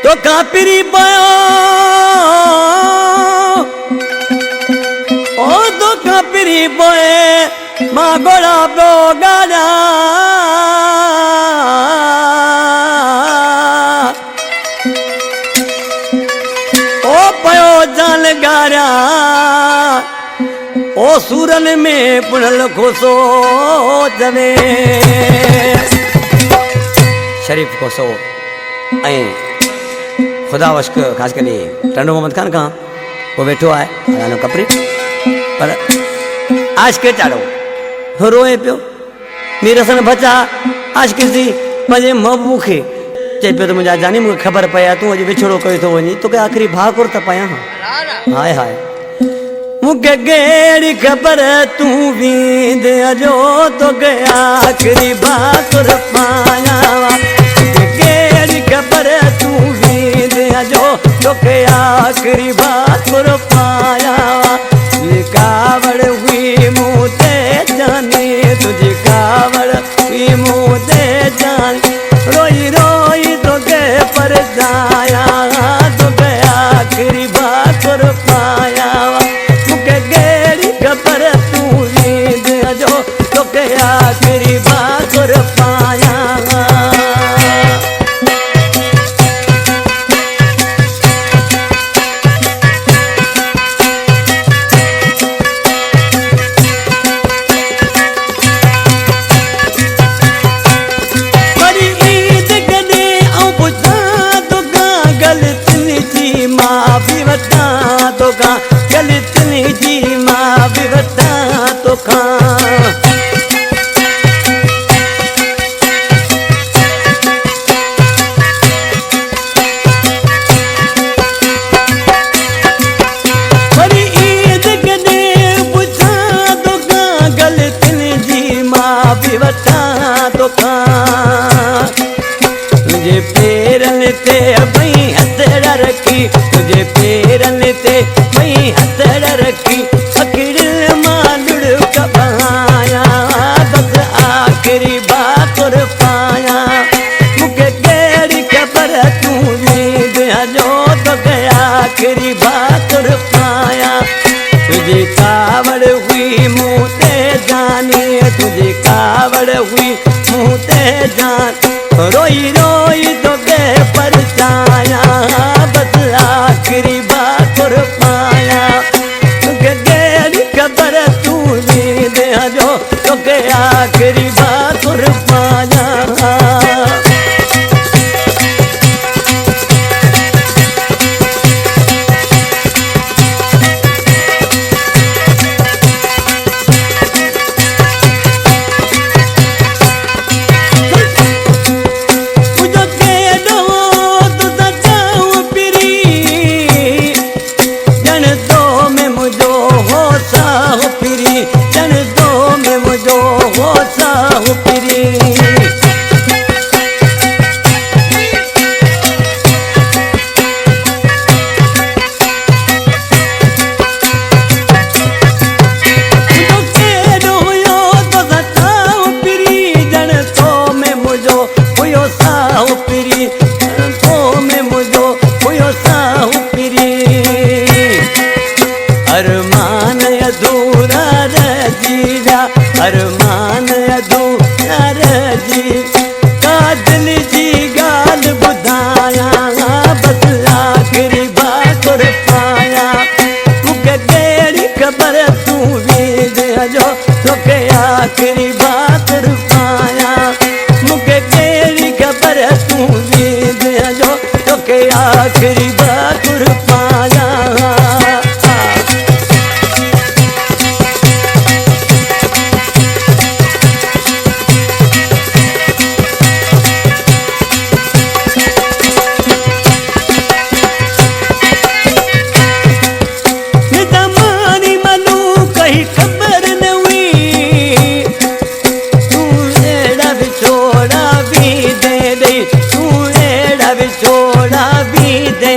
तो कापिरी पायो ओ तो कापिरी पोए मां गोड़ा पो गाड़ा ओ पयो जाल गारा ओ सूरन में पुनल खोसो जने शरीफ खोसो ऐं खुदा वश्क खास कर टंडो मोहम्मद खान कहाँ वो बैठो है कपरी पर आज के चाड़ो रोए पियो मेरे सन बचा आज किसी मजे महबूब खे चे पे तो मुझे जानी मुझे खबर पया तू अज विछड़ो कयो तो वनी तो के आखिरी भा कोर त पया हाय हाय मुके गेड़ी खबर तू वींद अजो तो के आखिरी भा कोर पाया गेड़ी खबर तू वींद अजो तो के आखिरी भा कोर पाया कावड़ हुई मुझे जाने तुझे कावड़ हुई मुझे जाने रोई रोई तो के पर जाया तो के आखिरी भाकर पाया मुके गेड़ी खबर तू वींद जो तो के आखिरी भाकर पाया तो का गलतनी जी माँ भी बता तो का बड़ी ईद गने बुझा तो का गलतनी जी माँ भी बता तो का तुझे पेरन ते भई हथड़ा रखी तुझे पेरन ते भई हथड़ा रखी अकड़ मालुड़ कबाया बस आखिरी बाकर पाया मुके गेड़ी खबर तू वींद जो तो के आखिरी बाकर पाया तुझे कावड़ हुई मुँह ते जानी तुझे कावड़ हुई मुँह ते जान रोई रोई तो के परछाया बस आखिरी बाकर पाया तुके गेड़ी खबर तू वींद जो तो के आखिरी बाकर पाया अरमान अधूरा रजीरा अरमान अधूरा रजी का दिल जी गाल बुधाया बस आखिरी बाकर पाया मुके गेड़ी खबर तू वींद जो तो के आखिरी बाकर पाया मुके गेड़ी खबर तू वींद जो तो के आखिरी बाकर पाया छोड़ा भी दे